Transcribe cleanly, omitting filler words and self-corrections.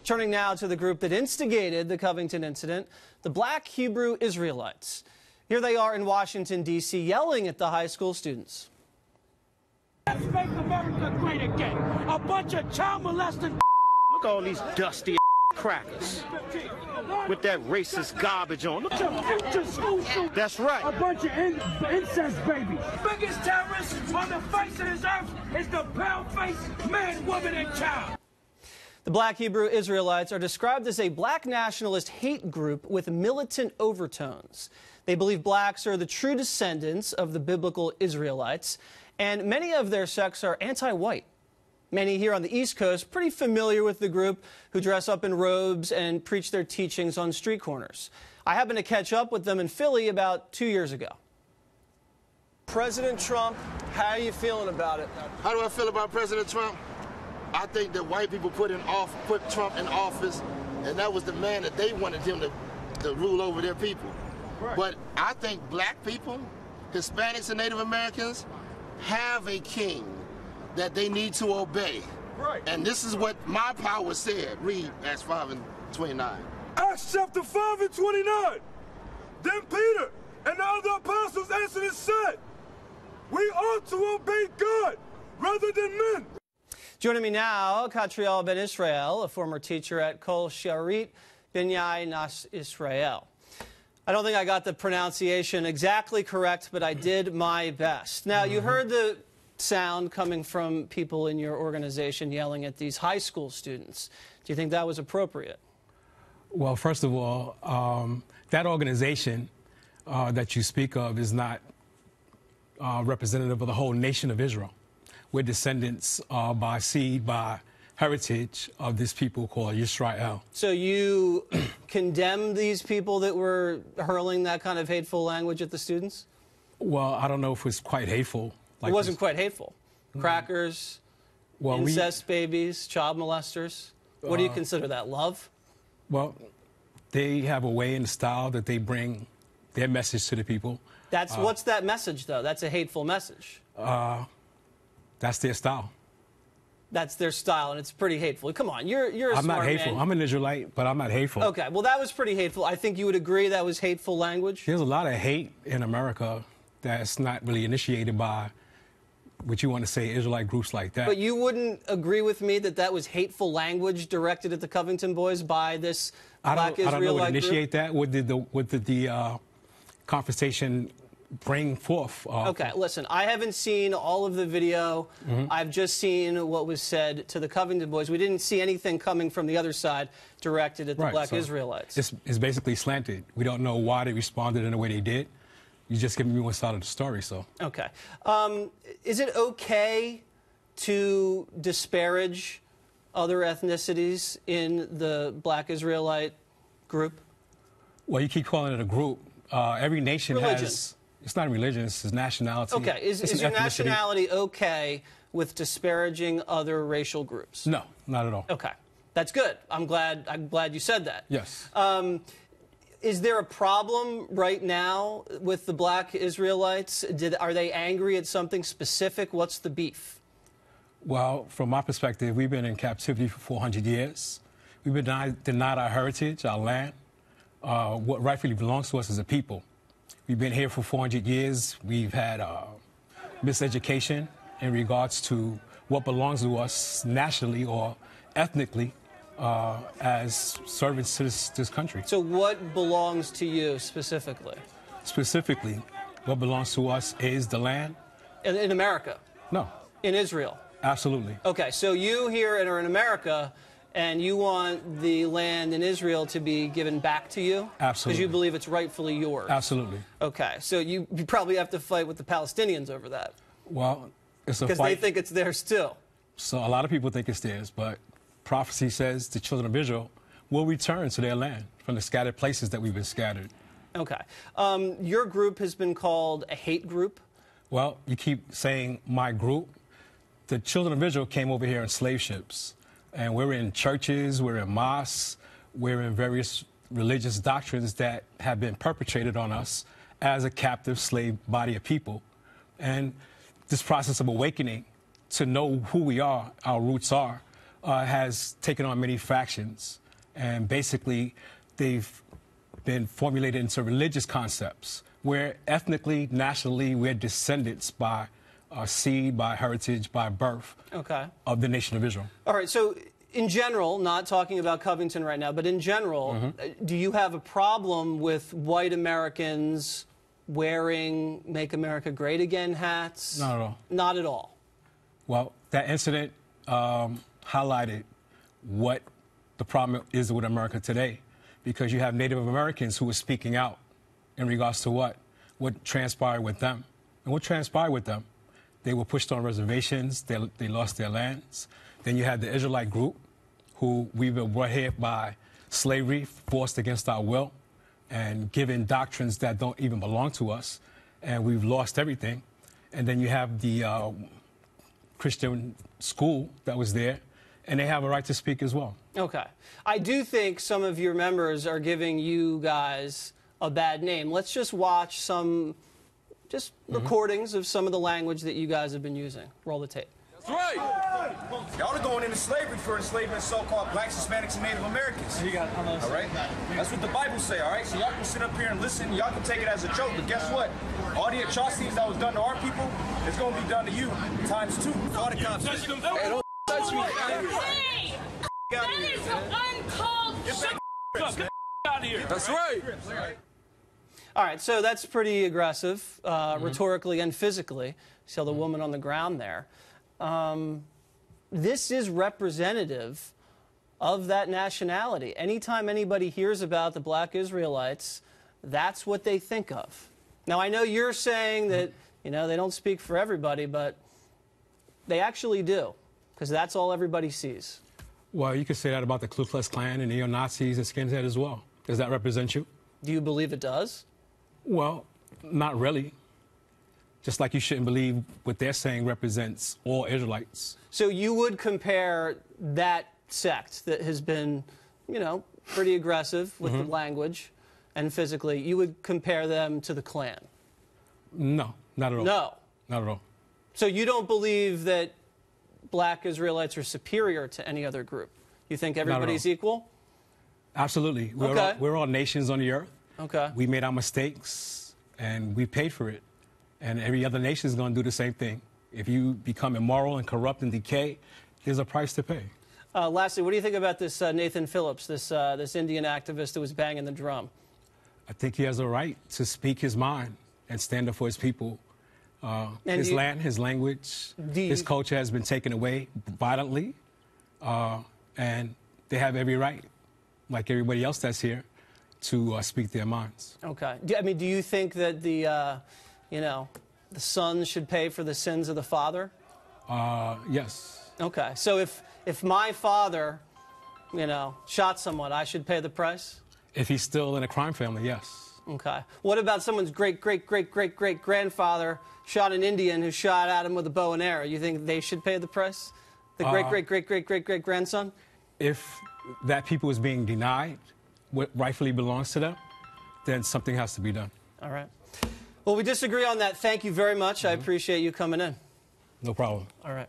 Turning now to the group that instigated the Covington incident, the Black Hebrew Israelites. Here they are in Washington, D.C., yelling at the high school students. Let's make America great again. A bunch of child molesting. Look at all these dusty crackers with that racist garbage on. Look at that's right. A bunch of incest babies. Biggest terrorist on the face of this earth is the pale-faced man, woman, and child. The Black Hebrew Israelites are described as a black nationalist hate group with militant overtones. They believe blacks are the true descendants of the biblical Israelites, and many of their sects are anti-white. Many here on the East Coast pretty familiar with the group, who dress up in robes and preach their teachings on street corners. I happened to catch up with them in Philly about 2 years ago. President Trump, how are you feeling about it? How do I feel about President Trump? I think that white people put Trump in office, and that was the man that they wanted him to rule over their people. Right. But I think black people, Hispanics and Native Americans, have a king that they need to obey. Right. And this is what my power said. Read Acts 5 and 29. Acts chapter 5 and 29. Then Peter and the other apostles answered and said, "We ought to obey God rather than men." Joining me now, Catriel Ben Israel, a former teacher at Kol Sharit B'nai Nas Israel. I don't think I got the pronunciation exactly correct, but I did my best. Now, you heard the sound coming from people in your organization yelling at these high school students. Do you think that was appropriate? Well, first of all, that organization that you speak of is not representative of the whole nation of Israel. We're descendants by seed, by heritage of this people called Yisrael. So you condemn these people that were hurling that kind of hateful language at the students? Well, I don't know if it was quite hateful. It wasn't quite hateful. Crackers, incest babies, child molesters. What do you consider that, love? Well, they have a way and style that they bring their message to the people. What's that message, though? That's a hateful message. That's their style. That's their style, and it's pretty hateful. Come on, you're a smart man. I'm not hateful. I'm an Israelite, but I'm not hateful. Okay, well, that was pretty hateful. I think you would agree that was hateful language? There's a lot of hate in America that's not really initiated by what you want to say Israelite groups like that. But you wouldn't agree with me that that was hateful language directed at the Covington boys by this Black Israelite group? I don't know what initiate that. What did the conversation bring forth? Okay, listen, I haven't seen all of the video. I've just seen what was said to the Covington boys. We didn't see anything coming from the other side directed at the Black Israelites. It's basically slanted. We don't know why they responded in the way they did. You just giving me one side of the story, so. Okay. Is it okay to disparage other ethnicities in the Black Israelite group? Well, you keep calling it a group. Every nation has... It's not a religion, it's nationality. Okay, is your nationality okay with disparaging other racial groups? No, not at all. Okay, that's good. I'm glad you said that. Yes. Is there a problem right now with the Black Israelites? Are they angry at something specific? What's the beef? Well, from my perspective, we've been in captivity for 400 years. We've been denied our heritage, our land, what rightfully belongs to us as a people. We've been here for 400 years. We've had miseducation in regards to what belongs to us nationally or ethnically as servants to this country. So what belongs to you specifically? Specifically, what belongs to us is the land. In America? No. In Israel? Absolutely. Okay, so you here are in America, and you want the land in Israel to be given back to you? Absolutely. Because you believe it's rightfully yours? Absolutely. Okay, so you probably have to fight with the Palestinians over that. Well, it's a fight. Because they think it's theirs too. So a lot of people think it's theirs, but prophecy says the children of Israel will return to their land from the scattered places that we've been scattered. Okay. Your group has been called a hate group? Well, you keep saying my group. The children of Israel came over here in slave ships. And we're in churches, we're in mosques, we're in various religious doctrines that have been perpetrated on us as a captive slave body of people. And this process of awakening to know who we are, our roots are, has taken on many factions. And basically, they've been formulated into religious concepts where ethnically, nationally, we're descendants by seed, by heritage, by birth of the nation of Israel. All right, so in general, not talking about Covington right now, but in general, do you have a problem with white Americans wearing Make America Great Again hats? Not at all. Not at all. Well, that incident highlighted what the problem is with America today, because you have Native Americans who are speaking out in regards to what transpired with them. And what transpired with them? They were pushed on reservations, they lost their lands. Then you had the Israelite group, who we've been brought here by slavery, forced against our will, and given doctrines that don't even belong to us, and we've lost everything. And then you have the Christian school that was there, and they have a right to speak as well. Okay. I do think some of your members are giving you guys a bad name. Let's just watch some recordings of some of the language that you guys have been using. Roll the tape. That's right. Y'all are going into slavery for enslaving so-called blacks, Hispanics, and Native Americans. All right? That's what the Bible say, all right? So y'all can sit up here and listen. Y'all can take it as a joke, but guess what? All the atrocities that was done to our people, it's going to be done to you times 2. All the cops. Hey, don't touch me. Hey! That is uncalled shit. Get out of here. That's right. All right, so that's pretty aggressive, rhetorically and physically. See the woman on the ground there. This is representative of that nationality. Anytime anybody hears about the black Israelites, that's what they think of. Now, I know you're saying that, they don't speak for everybody, but they actually do, because that's all everybody sees. Well, you could say that about the Ku Klux Klan and neo-Nazis and skinhead as well. Does that represent you? Do you believe it does? Well, not really. Just like you shouldn't believe what they're saying represents all Israelites. So you would compare that sect that has been, pretty aggressive with the language and physically, you would compare them to the Klan? No, not at all. No? Not at all. So you don't believe that black Israelites are superior to any other group? You think everybody's equal? Absolutely. We're all nations on the earth. Okay. We made our mistakes, and we paid for it. And every other nation is going to do the same thing. If you become immoral and corrupt and decay, there's a price to pay. Lastly, what do you think about this Nathan Phillips, this Indian activist who was banging the drum? I think he has a right to speak his mind and stand up for his people. His land, his language, his culture has been taken away violently, and they have every right, like everybody else that's here, to speak their minds. Okay. Do you think that the son should pay for the sins of the father? Yes. Okay. So if my father, shot someone, I should pay the price? If he's still in a crime family, yes. Okay. What about someone's great-great-great-great-great-grandfather shot an Indian who shot at him with a bow and arrow? You think they should pay the price? The great-great-great-great-great-great-grandson? If that people is being denied what rightfully belongs to them, then something has to be done. All right. Well, we disagree on that. Thank you very much. I appreciate you coming in. No problem. All right.